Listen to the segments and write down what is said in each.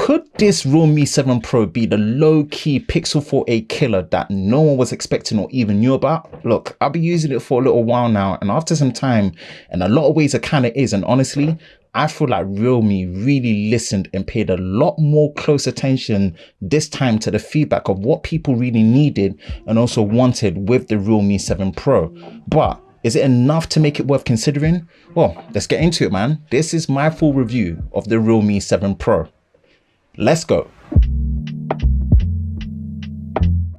could this Realme 7 Pro be the low-key Pixel 4a killer that no one was expecting or even knew about? Look, I've been using it for a little while now, and after some time, in a lot of ways it kind of is, and honestly, I feel like Realme really listened and paid a lot more close attention this time to the feedback of what people really needed and also wanted with the Realme 7 Pro. But is it enough to make it worth considering? Well, let's get into it, man. This is my full review of the Realme 7 Pro. Let's go.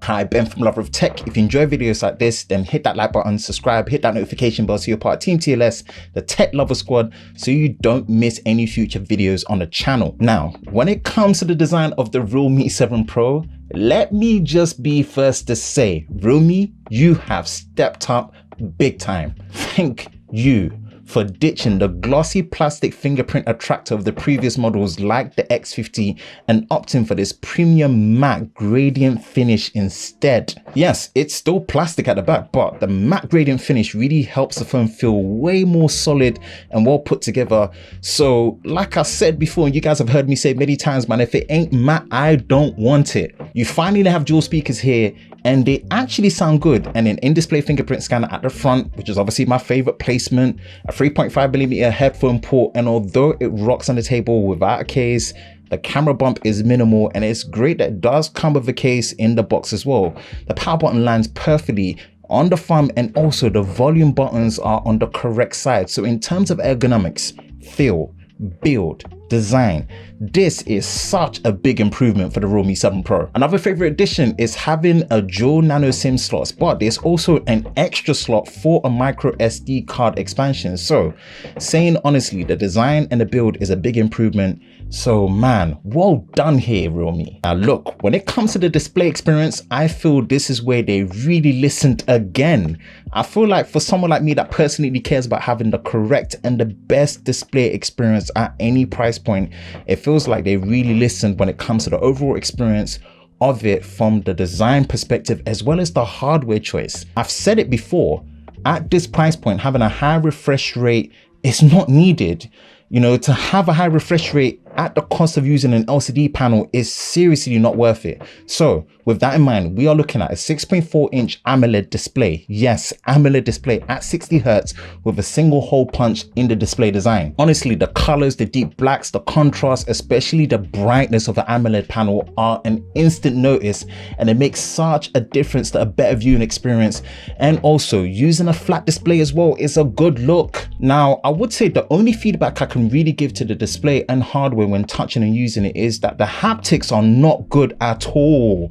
Hi, Ben from Lover of Tech. If you enjoy videos like this, then hit that like button, subscribe, hit that notification bell so you're part of Team TLS, the Tech Lover Squad, so you don't miss any future videos on the channel. Now, when it comes to the design of the Realme 7 Pro, let me just be first to say, Realme, you have stepped up big time. Thank you for ditching the glossy plastic fingerprint attractor of the previous models like the X50 and opting for this premium matte gradient finish instead. Yes, it's still plastic at the back, but the matte gradient finish really helps the phone feel way more solid and well put together. So like I said before, and you guys have heard me say many times, man, if it ain't matte, I don't want it. You finally have dual speakers here, and they actually sound good, and an in-display fingerprint scanner at the front, which is obviously my favorite placement, a 3.5mm headphone port, and although it rocks on the table without a case, the camera bump is minimal, and it's great that it does come with a case in the box as well. The power button lands perfectly on the thumb, and also the volume buttons are on the correct side. So in terms of ergonomics, feel, build, design, this is such a big improvement for the Realme 7 Pro. Another favorite addition is having a dual nano SIM slots, but there's also an extra slot for a micro SD card expansion. So saying honestly, the design and the build is a big improvement. So man, well done here, Realme. Now look, when it comes to the display experience, I feel this is where they really listened again. I feel like for someone like me that personally cares about having the correct and the best display experience at any price point, it feels like they really listened when it comes to the overall experience of it from the design perspective as well as the hardware choice. I've said it before, at this price point, having a high refresh rate is not needed. You know, to have a high refresh rate at the cost of using an LCD panel is seriously not worth it. So with that in mind, we are looking at a 6.4-inch AMOLED display. Yes, AMOLED display at 60 Hz with a single hole punch in the display design. Honestly, the colors, the deep blacks, the contrast, especially the brightness of the AMOLED panel are an instant notice, and it makes such a difference to a better viewing experience. And also using a flat display as well is a good look. Now, I would say the only feedback I can really give to the display and hardware when touching and using it is that the haptics are not good at all.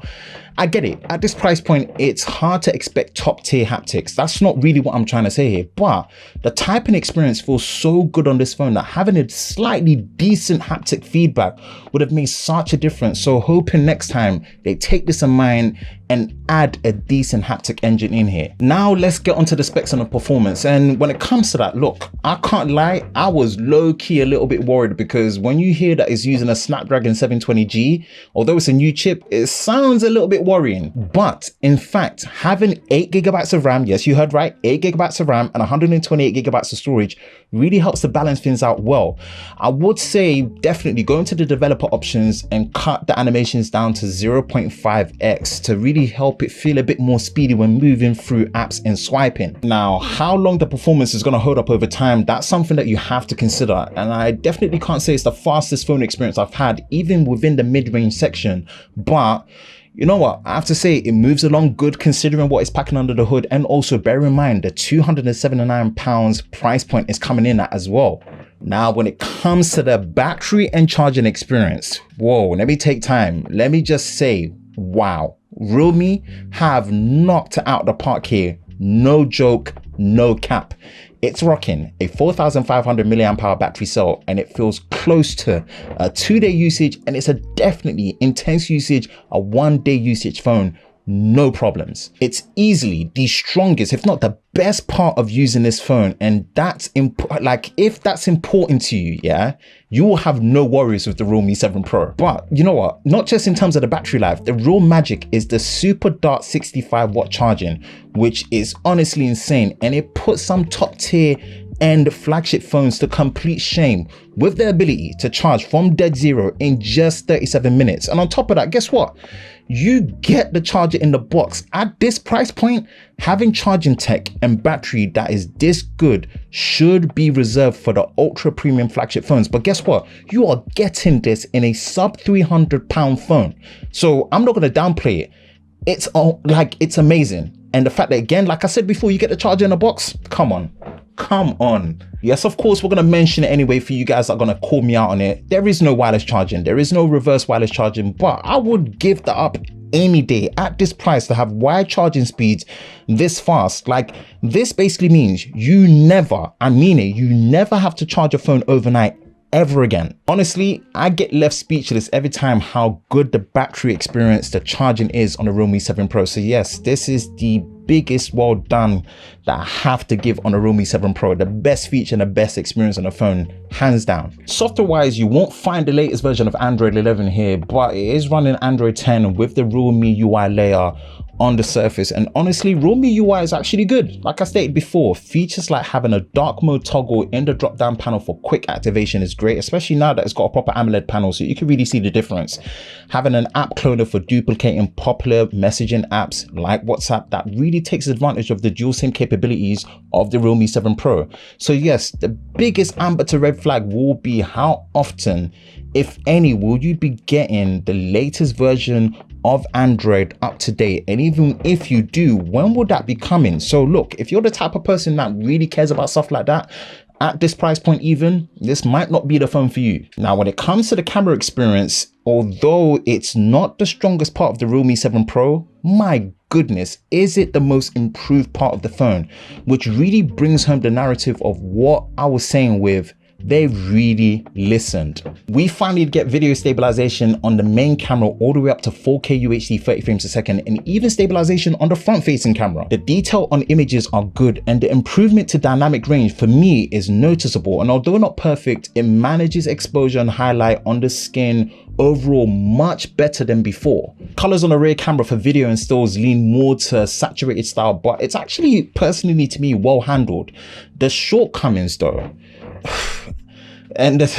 I get it, at this price point it's hard to expect top tier haptics. That's not really what I'm trying to say here, but the typing experience feels so good on this phone that having a slightly decent haptic feedback would have made such a difference. So hoping next time they take this in mind and add a decent haptic engine in here. Now let's get onto the specs and the performance. And when it comes to that, look, I can't lie, I was low-key a little bit worried, because when you hear that it's using a Snapdragon 720G, although it's a new chip, it sounds a little bit worrying. But in fact, having 8GB of RAM, yes, you heard right, 8GB of RAM and 128GB of storage really helps to balance things out well. I would say definitely go into the developer options and cut the animations down to 0.5x to really help it feel a bit more speedy when moving through apps and swiping. Now, how long the performance is going to hold up over time, that's something that you have to consider, and I definitely can't say it's the fastest phone experience I've had, even within the mid-range section, but you know what, I have to say it moves along good considering what is packing under the hood, and also bear in mind the £279 price point is coming in at as well. Now, when it comes to the battery and charging experience, whoa, let me take time. Let me just say, wow, Realme have knocked it out the park here. No joke, no cap. It's rocking a 4,500 mAh battery cell, and it feels close to a 2-day usage, and it's a definitely intense usage, a 1-day usage phone, no problems. It's easily the strongest, if not the best part of using this phone, and that's like, if that's important to you, yeah, you will have no worries with the Realme 7 Pro. But you know what, not just in terms of the battery life, the real magic is the super dart 65 watt charging, which is honestly insane, and it puts some top tier high-end flagship phones to complete shame with the ability to charge from dead zero in just 37 minutes. And on top of that, guess what? You get the charger in the box. At this price point, having charging tech and battery that is this good should be reserved for the ultra premium flagship phones. But guess what? You are getting this in a sub £300 phone. So I'm not going to downplay it. It's amazing. And the fact that, again, like I said before, you get the charger in a box. Come on. Yes, of course, we're going to mention it anyway for you guys that are going to call me out on it. There is no wireless charging. There is no reverse wireless charging, but I would give that up any day at this price to have wide charging speeds this fast. Like, this basically means you never, I mean it, you never have to charge your phone overnight ever again. Honestly, I get left speechless every time how good the battery experience, the charging is on the Realme 7 Pro. So yes, this is the biggest well done that I have to give on the Realme 7 Pro. The best feature and the best experience on the phone, hands down. Software wise, you won't find the latest version of Android 11 here, but it is running Android 10 with the Realme UI layer on the surface. And honestly, Realme UI is actually good. Like I stated before, features like having a dark mode toggle in the drop down panel for quick activation is great, especially now that it's got a proper AMOLED panel, so you can really see the difference. Having an app cloner for duplicating popular messaging apps like WhatsApp, that really takes advantage of the dual SIM capabilities of the Realme 7 Pro. So yes, the biggest amber to red flag will be how often, if any, will you be getting the latest version of Android up to date? And even if you do, when will that be coming? So look, if you're the type of person that really cares about stuff like that, at this price point even, this might not be the phone for you. Now, when it comes to the camera experience, although it's not the strongest part of the Realme 7 Pro, my goodness, is it the most improved part of the phone, which really brings home the narrative of what I was saying with they really listened. We finally get video stabilization on the main camera all the way up to 4K UHD 30 frames a second, and even stabilization on the front facing camera. The detail on images are good, and the improvement to dynamic range for me is noticeable. And although not perfect, it manages exposure and highlight on the skin overall much better than before. Colors on the rear camera for video and stills lean more to a saturated style, but it's actually, personally to me, well handled. The shortcomings though, and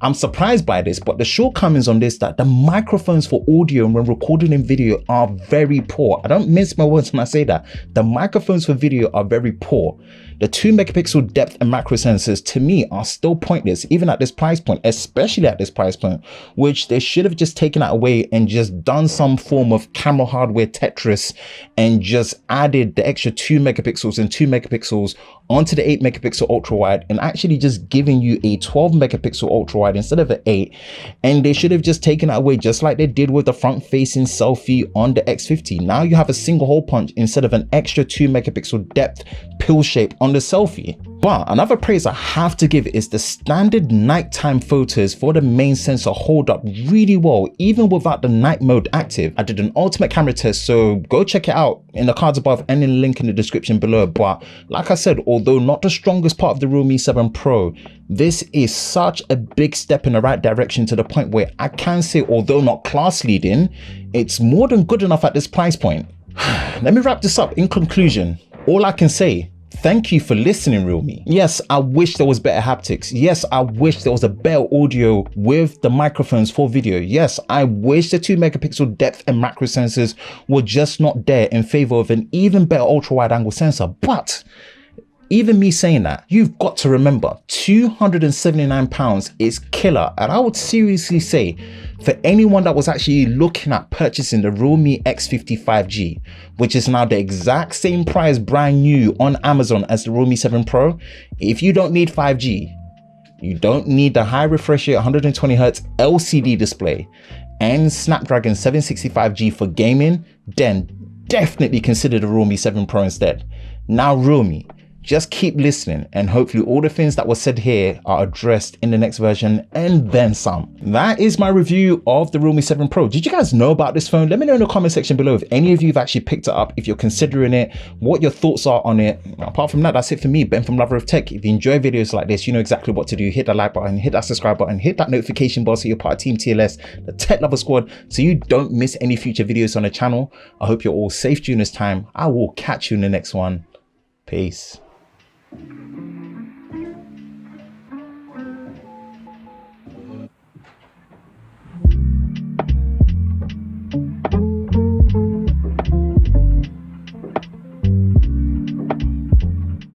I'm surprised by this, but the shortcomings on this, that the microphones for audio when recording in video are very poor. I don't mince my words when I say that. The microphones for video are very poor. The 2 megapixel depth and macro sensors to me are still pointless, even at this price point, especially at this price point, which they should have just taken that away and just done some form of camera hardware Tetris and just added the extra 2 megapixels and 2 megapixels onto the 8 megapixel ultra wide, and actually just giving you a 12 megapixel ultra wide instead of an 8. And they should have just taken it away, just like they did with the front facing selfie on the X50. Now you have a single hole punch instead of an extra 2 megapixel depth pill shape on the selfie. But another praise I have to give is the standard nighttime photos for the main sensor hold up really well, even without the night mode active. I did an ultimate camera test, so go check it out in the cards above and in the link in the description below. But like I said, although not the strongest part of the Realme 7 Pro, this is such a big step in the right direction, to the point where I can say, although not class leading, it's more than good enough at this price point. Let me wrap this up. In conclusion, all I can say, thank you for listening, Realme. Yes, I wish there was better haptics. Yes, I wish there was a better audio with the microphones for video. Yes, I wish the 2 megapixel depth and macro sensors were just not there in favor of an even better ultra wide angle sensor. But even me saying that, you've got to remember, £279 is killer. And I would seriously say, for anyone that was actually looking at purchasing the Realme X50 5G, which is now the exact same price brand new on Amazon as the Realme 7 Pro, if you don't need 5G, you don't need the high refresh rate 120Hz LCD display and Snapdragon 765G for gaming, then definitely consider the Realme 7 Pro instead. Now Realme, just keep listening, and hopefully all the things that were said here are addressed in the next version and then some. That is my review of the Realme 7 Pro. Did you guys know about this phone? Let me know in the comment section below if any of you have actually picked it up, if you're considering it, what your thoughts are on it. Apart from that, that's it for me, Ben from Lover of Tech. If you enjoy videos like this, you know exactly what to do. Hit that like button, hit that subscribe button, hit that notification bell so you're part of Team TLS, the Tech Lover Squad, so you don't miss any future videos on the channel. I hope you're all safe during this time. I will catch you in the next one. Peace.